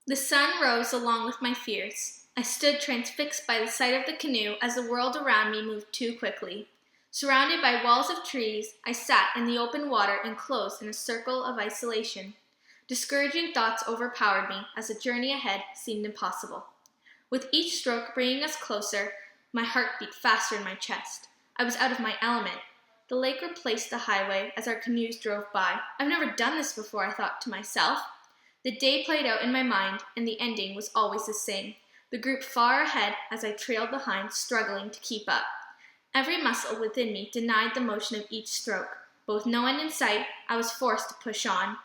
The sun rose along with my fears. I stood transfixed by the sight of the canoe as the world around me moved too quickly. Surrounded by walls of trees, I sat in the open water enclosed in a circle of isolation. Discouraging thoughts overpowered me as the journey ahead seemed impossible. With each stroke bringing us closer, my heart beat faster in my chest. I was out of my element. The lake replaced the highway as our canoes drove by. I've never done this before, I thought to myself. The day played out in my mind, and the ending was always the same. The group far ahead as I trailed behind, struggling to keep up. Every muscle within me denied the motion of each stroke. With no end in sight, I was forced to push on.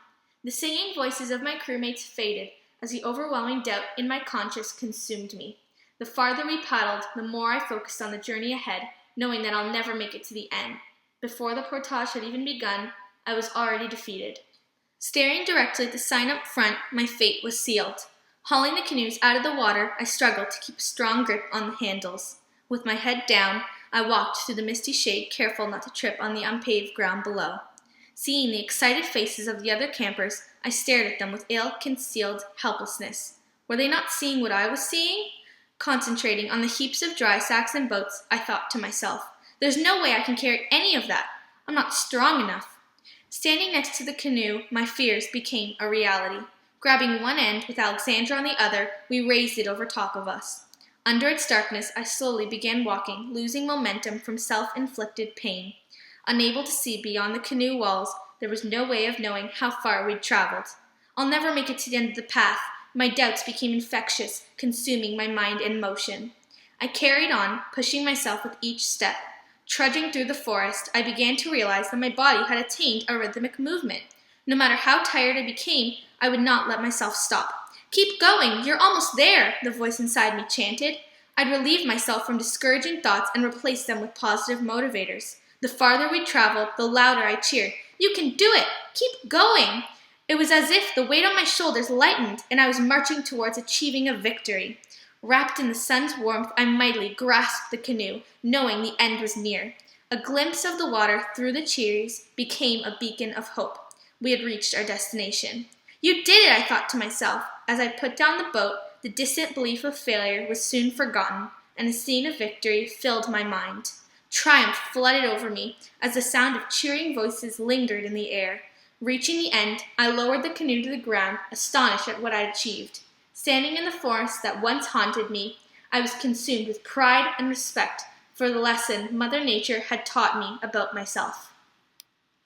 The singing voices of my crewmates faded as the overwhelming doubt in my conscience consumed me. The farther we paddled, the more I focused on the journey ahead, knowing that I'll never make it to the end. Before the portage had even begun, I was already defeated. Staring directly at the sign up front, my fate was sealed. Hauling the canoes out of the water, I struggled to keep a strong grip on the handles. With my head down, I walked through the misty shade, careful not to trip on the unpaved ground below. Seeing the excited faces of the other campers, I stared at them with ill-concealed helplessness. Were they not seeing what I was seeing? Concentrating on the heaps of dry sacks and boats, I thought to myself, "There's no way I can carry any of that. I'm not strong enough." Standing next to the canoe, my fears became a reality. Grabbing one end with Alexandra on the other, we raised it over top of us. Under its darkness, I slowly began walking, losing momentum from self-inflicted pain. Unable to see beyond the canoe walls, there was no way of knowing how far we'd traveled. I'll never make it to the end of the path. My doubts became infectious, consuming my mind and motion. I carried on, pushing myself with each step. Trudging through the forest, I began to realize that my body had attained a rhythmic movement. No matter how tired I became, I would not let myself stop. "Keep going, you're almost there," the voice inside me chanted. I'd relieve myself from discouraging thoughts and replace them with positive motivators. The farther we traveled, the louder I cheered. "You can do it! Keep going!" It was as if the weight on my shoulders lightened, and I was marching towards achieving a victory. Wrapped in the sun's warmth, I mightily grasped the canoe, knowing the end was near. A glimpse of the water through the trees became a beacon of hope. We had reached our destination. "You did it," I thought to myself. As I put down the boat, the distant belief of failure was soon forgotten, and a scene of victory filled my mind. Triumph flooded over me as the sound of cheering voices lingered in the air. Reaching the end, I lowered the canoe to the ground, astonished at what I'd achieved. Standing in the forest that once haunted me, I was consumed with pride and respect for the lesson Mother Nature had taught me about myself.